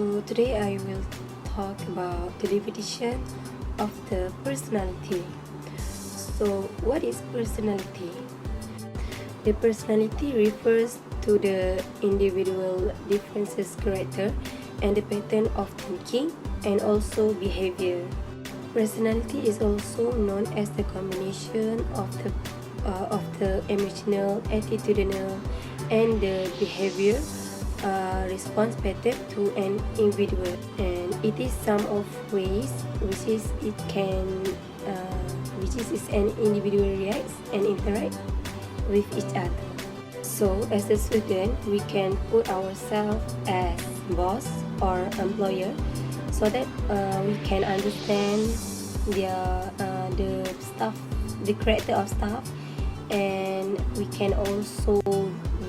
So today I will talk about the definition of the personality. So what is personality? The personality refers to the individual differences character and the pattern of thinking and also behavior. Personality is also known as the combination of the emotional, attitudinal, and the behavior response pattern to an individual, and it is some of ways which is an individual reacts and interact with each other. So as a student, we can put ourselves as boss or employer, so that we can understand the character of staff, and we can also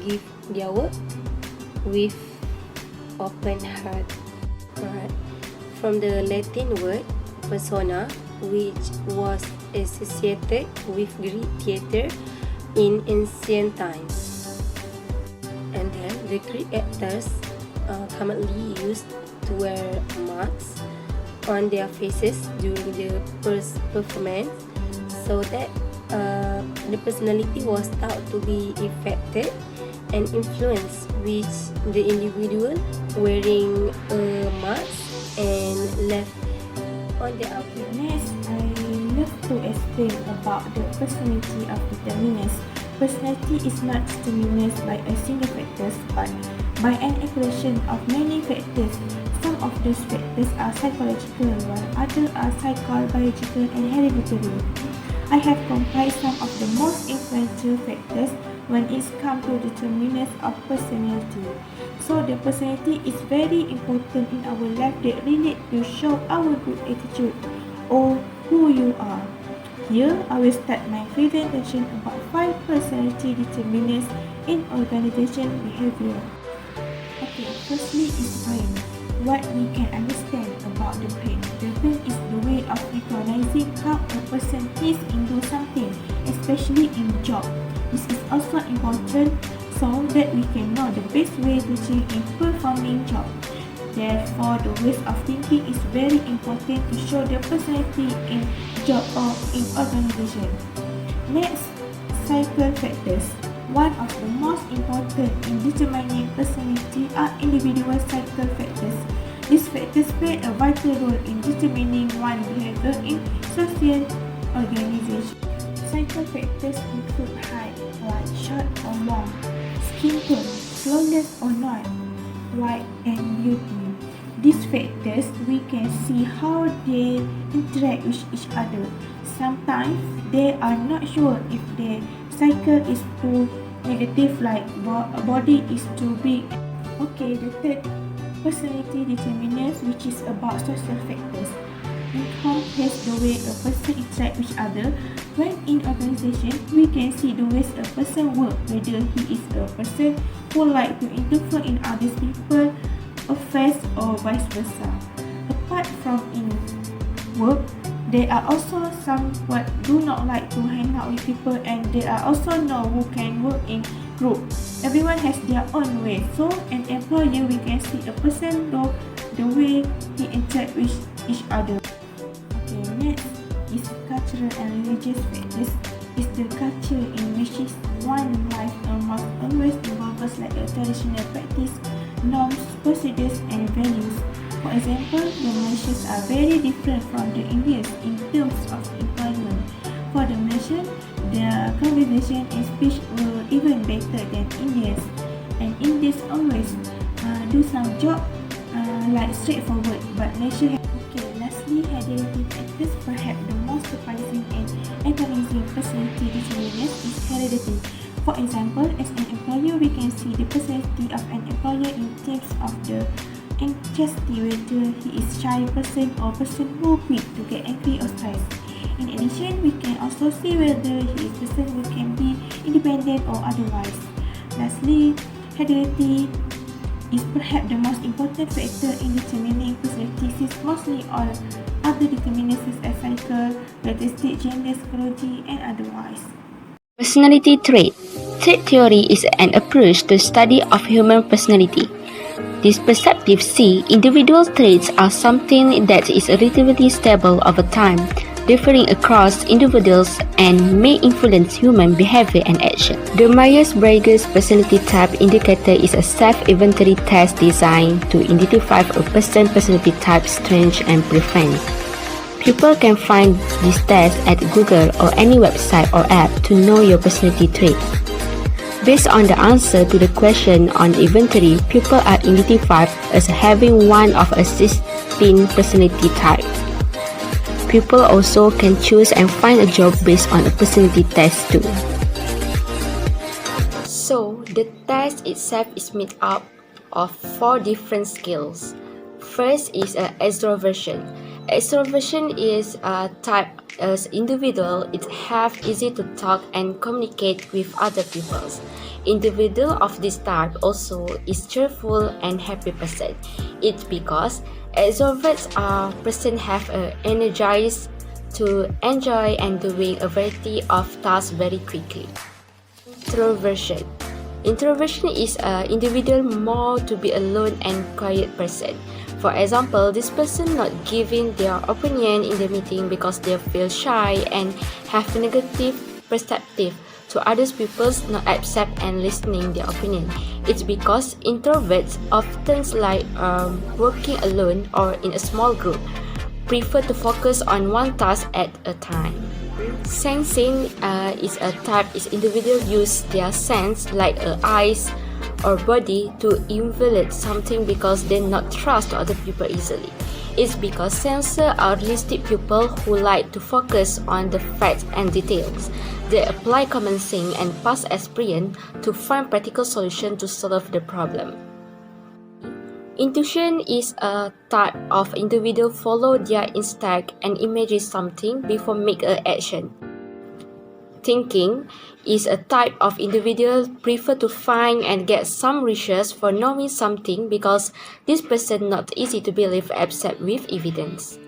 give their work with open heart. Alright. From the Latin word persona, which was associated with Greek theater in ancient times, and then the Greek actors commonly used to wear masks on their faces during the first performance, so that the personality was thought to be affected and influence which the individual wearing a mask and left on the outfit. Next, I love to explain about the personality of determinants. Personality is not determined by a single factor, but by an accumulation of many factors. Some of those factors are psychological, while others are psychobiological and hereditary. I have compiled some of the most influential factors when it comes to determinants of personality. So the personality is very important in our life that relate to show our good attitude or who you are. Here, I will start my presentation about 5 personality determinants in organization behavior. Okay, firstly is brain. What we can understand about the brain. The brain is the way of recognizing how a person is into something, especially in job. This is also important so that we can know the best way to change in performing job. Therefore, the ways of thinking is very important to show the personality in job or in organization. Next, psychical factors. One of the most important in determining personality are individual psychical factors. These factors play a vital role in determining one's behavior in social organization. Psychical factors include height, like short or long, skin tone, flawless or not, white and beauty. These factors, we can see how they interact with each other. Sometimes they are not sure if their cycle is too negative, like body is too big. Okay, the third personality determinants, which is about social factors. Income has the way a person interacts with other. When in organization, we can see the ways a person works, whether he is a person who like to interfere in other people's affairs or vice versa. Apart from in work, there are also some who do not like to hang out with people, and there are also no who can work in group. Everyone has their own way. So an employer, we can see a person though the way he interacts with each other. Okay, next is cultural and religious factors. Is the culture in which one life almost always involves like a traditional practice, norms, procedures, and values. For example, the Malaysians are very different from the Indians in terms of employment. For the Malaysian, their conversation and speech were even better than Indians, and Indians always do some job like straightforward, but Malaysia. Okay, lastly, hereditary factors. Perhaps the most surprising and antagonizing personality determinant is heredity. For example, as an employer, we can see the personality of an employer in terms of the anxiety, whether he is shy person or person who quick to get angry or stressed. In addition, we can also see whether he is person who can be independent or otherwise. Lastly, heredity is perhaps the most important factor in determining personality, since mostly all other determinants such as psychical, characteristic, gender, psychology, and otherwise. Personality trait. Trait theory is an approach to study of human personality. This perspective see individual traits are something that is relatively stable over time, differing across individuals and may influence human behavior and action. The Myers-Briggs Personality Type Indicator is a self-inventory test designed to identify a person's personality type, strengths, and preference. People can find this test at Google or any website or app to know your personality trait. Based on the answer to the question on the inventory, people are identified as having one of a 16 personality types. People also can choose and find a job based on a personality test too. So, the test itself is made up of 4 different skills. First is extroversion. Extroversion is a type as individual. It have easy to talk and communicate with other people. Individual of this type also is cheerful and happy person. It's because extroverts are person have energized to enjoy and doing a variety of tasks very quickly. Introversion. Introversion is an individual more to be alone and quiet person. For example, this person not giving their opinion in the meeting because they feel shy and have negative perspective to others people's not accept and listening their opinion. It's because introverts often like working alone or in a small group, prefer to focus on one task at a time. Sensing is a type is individual use their sense like eyes or body to evaluate something because they not trust other people easily. It's because sensors are realistic people who like to focus on the facts and details. They apply common sense and past experience to find practical solution to solve the problem. Intuition is a type of individual follow their instinct and imagine something before make an action. Thinking is a type of individual prefer to find and get some research for knowing something because this person not easy to believe except with evidence.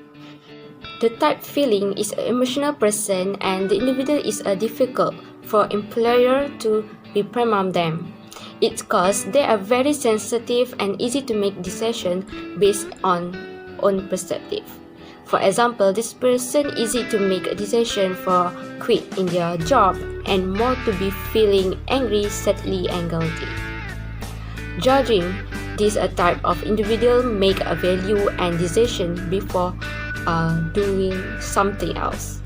The type feeling is an emotional person and the individual is difficult for employer to reprimand them. It's cause they are very sensitive and easy to make decisions based on own perspective. For example, this person easy to make a decision for quit in their job and more to be feeling angry, sadly and guilty. Judging, this a type of individual make a value and decision before doing something else.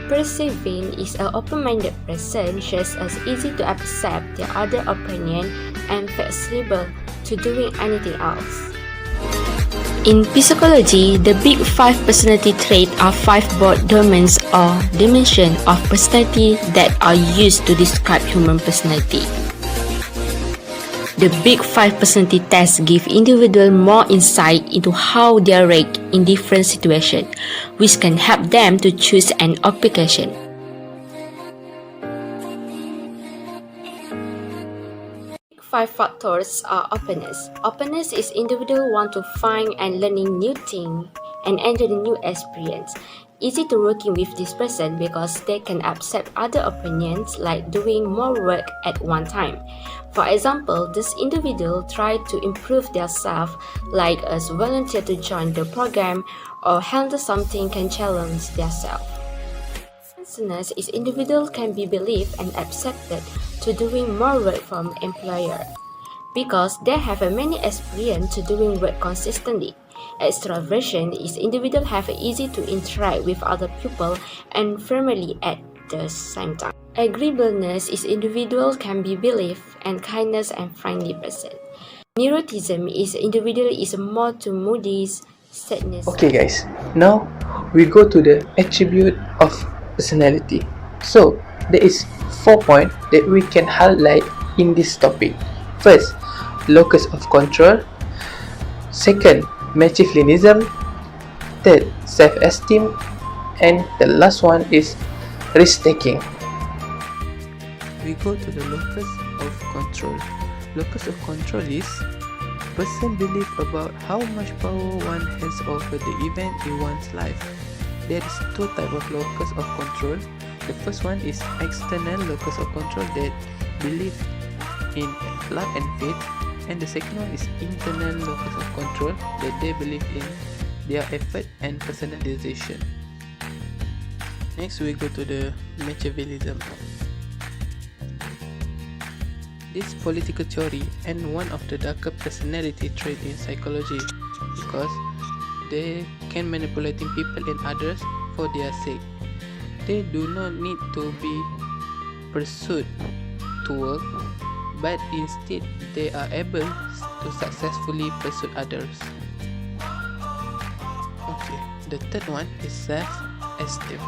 Perceiving is an open-minded person, just as easy to accept the other opinion and flexible to doing anything else. In psychology, the big 5 personality traits are 5 broad domains or dimensions of personality that are used to describe human personality. The big 5 personality tests give individuals more insight into how they react in different situations, which can help them to choose an occupation. 5 factors are openness. Openness is individual want to find and learning new things and enjoy the new experience. Easy to working with this person because they can accept other opinions like doing more work at one time. For example, this individual try to improve their self like as volunteer to join the program or handle something can challenge their self. Sensitivity is individual can be believed and accepted to doing more work from employer because they have a many experience to doing work consistently. Extroversion is individual have easy to interact with other people and friendly at the same time. Agreeableness is individual can be believed and kindness and friendly person. Neuroticism is individual is more to moody, sadness. Okay guys, now we go to the attribute of personality. So there is 4 points that we can highlight in this topic. First, locus of control. Second, machiavellianism. Third, self-esteem. And the last one is risk-taking. We go to the locus of control. Locus of control is person belief about how much power one has over the event in one's life. There is 2 types of locus of control. The first one is external locus of control that believe in luck and fate. And the second one is internal locus of control, that they believe in their effort and personalization. Next, we go to the Machiavellism. This political theory and one of the darker personality traits in psychology, because they can manipulating people and others for their sake. They do not need to be pursued to work, but instead they are able to successfully pursue others. Okay, the third one is self-esteem.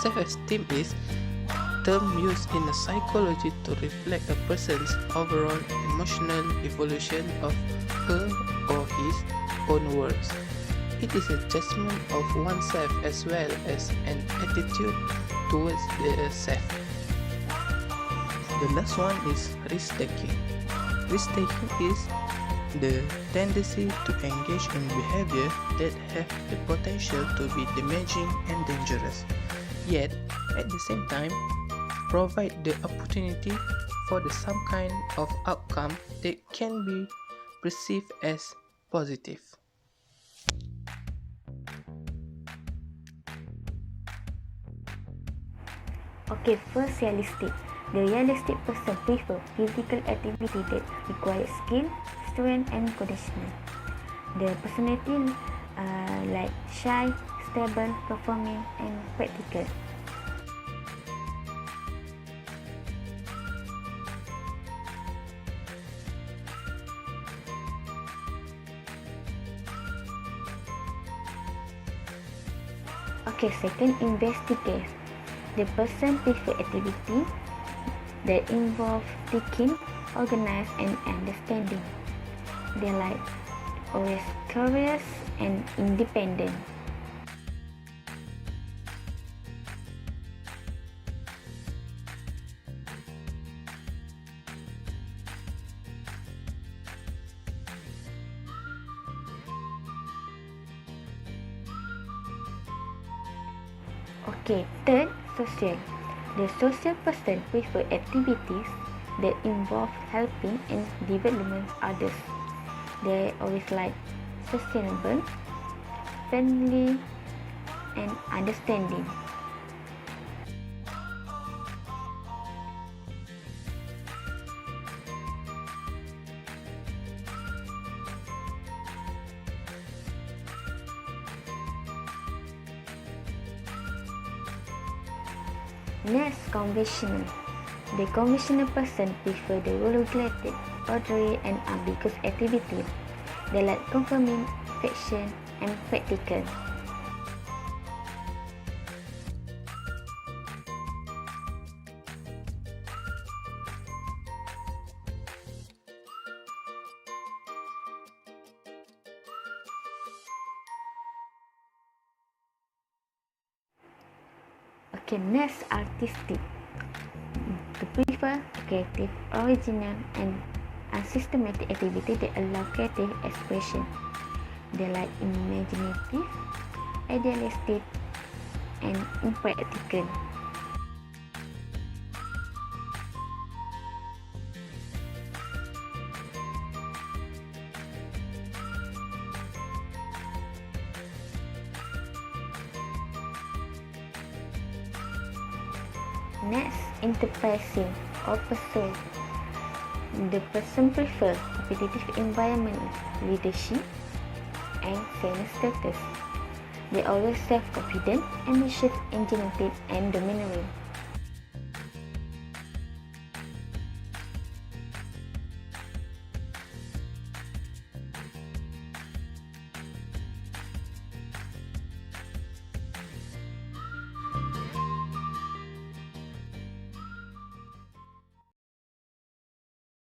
Self-esteem is a term used in psychology to reflect a person's overall emotional evolution of her or his own worth. It is a judgment of oneself as well as an attitude towards the self. The last one is risk-taking. Risk-taking is the tendency to engage in behavior that have the potential to be damaging and dangerous, yet at the same time provide the opportunity for some kind of outcome that can be perceived as positive. Okay, first realistic. The realistic person prefer physical activity that requires skill, strength and conditioning. The personality like shy, stable, performing and practical. Okay, second, investigate. The person prefer activity that involve thinking, organized and understanding. They like always curious and independent. Okay, third, social. The social person prefer activities that involve helping and development others. They always like sustainable, friendly, and understanding. Next, conventional. The conventional person prefer the rule-related, orderly and ambiguous activities. They like conforming, fiction and practical. Okay, next, artistic. To prefer creative, original, and unsystematic activity that allow creative expression. They like imaginative, idealistic, and impractical. Next, enterprising or pursuit. The person prefer competitive environment, leadership, and famous status. They always self-confident, ambitious, energetic, and domineering.